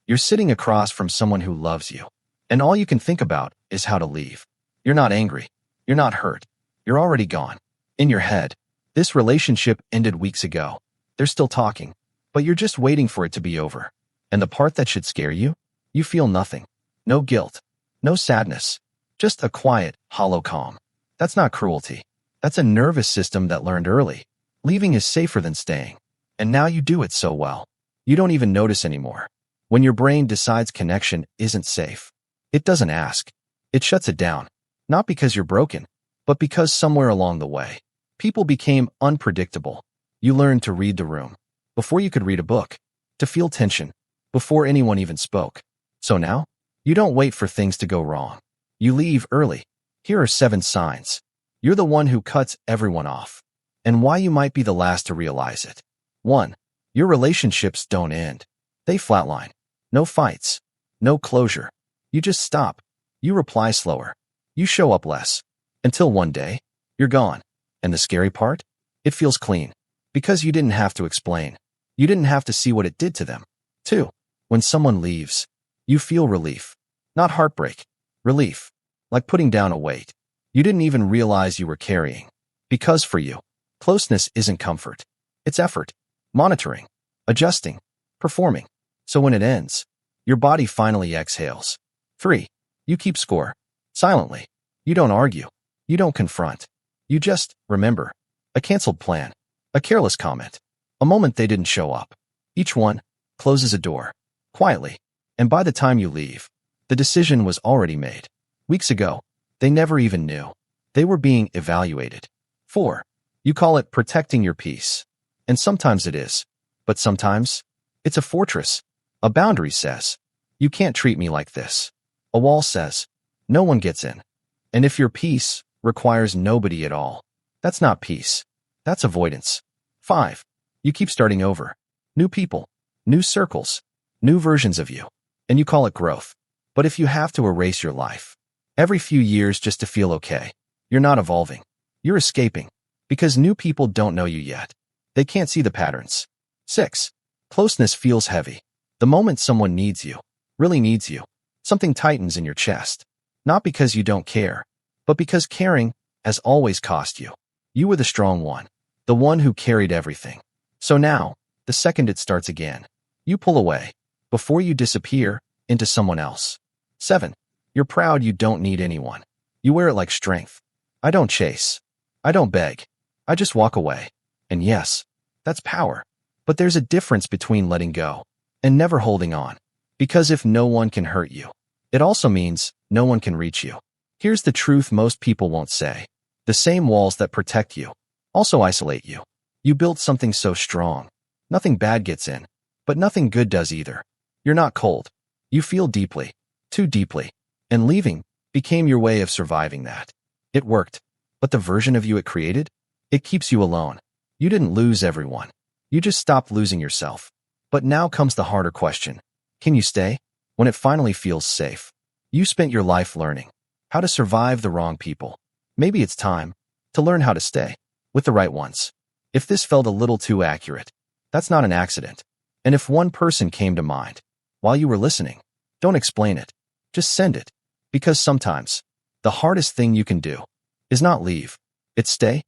You're sitting across from someone who loves you, and all you can think about is how to leave. You're not angry. You're not hurt. You're already gone. In your head, this relationship ended weeks ago. They're still talking, but you're just waiting for it to be over. And the part that should scare you? You feel nothing. No guilt. No sadness. Just a quiet, hollow calm. That's not cruelty. That's a nervous system that learned early. Leaving is safer than staying. And now you do it so well. You don't even notice anymore. When your brain decides connection isn't safe, it doesn't ask. It shuts it down. Not because you're broken, but because somewhere along the way, people became unpredictable. You learned to read the room before you could read a book, to feel tension before anyone even spoke. So now, you don't wait for things to go wrong. You leave early. Here are 7 signs. You're the one who cuts everyone off. And why you might be the last to realize it. 1. Your relationships don't end. They flatline. No fights. No closure. You just stop. You reply slower. You show up less. Until one day, you're gone. And the scary part? It feels clean. Because you didn't have to explain. You didn't have to see what it did to them. 2. When someone leaves, you feel relief. Not heartbreak. Relief. Like putting down a weight you didn't even realize you were carrying. Because for you, closeness isn't comfort. It's effort. Monitoring. Adjusting. Performing. So when it ends, your body finally exhales. 3. You keep score. Silently. You don't argue. You don't confront. You just remember. A canceled plan. A careless comment. A moment they didn't show up. Each one closes a door. Quietly. And by the time you leave, the decision was already made. Weeks ago, they never even knew. They were being evaluated. 4. You call it protecting your peace. And sometimes it is. But sometimes, it's a fortress. A boundary says, you can't treat me like this. A wall says, no one gets in. And if your peace requires nobody at all, that's not peace. That's avoidance. 5. You keep starting over. New people, new circles, new versions of you. And you call it growth. But if you have to erase your life every few years just to feel okay, you're not evolving. You're escaping. Because new people don't know you yet. They can't see the patterns. 6. Closeness feels heavy. The moment someone needs you, really needs you, something tightens in your chest. Not because you don't care, but because caring has always cost you. You were the strong one, the one who carried everything. So now, the second it starts again, you pull away, before you disappear into someone else. 7. You're proud you don't need anyone. You wear it like strength. I don't chase. I don't beg. I just walk away. And yes, that's power. But there's a difference between letting go and never holding on. Because if no one can hurt you, it also means no one can reach you. Here's the truth most people won't say. The same walls that protect you also isolate you. You built something so strong. Nothing bad gets in, but nothing good does either. You're not cold. You feel deeply, too deeply. And leaving became your way of surviving that. It worked. But the version of you it created? It keeps you alone. You didn't lose everyone. You just stopped losing yourself. But now comes the harder question. Can you stay when it finally feels safe? You spent your life learning how to survive the wrong people. Maybe it's time to learn how to stay with the right ones. If this felt a little too accurate, that's not an accident. And if one person came to mind while you were listening, don't explain it. Just send it. Because sometimes the hardest thing you can do is not leave. It's stay.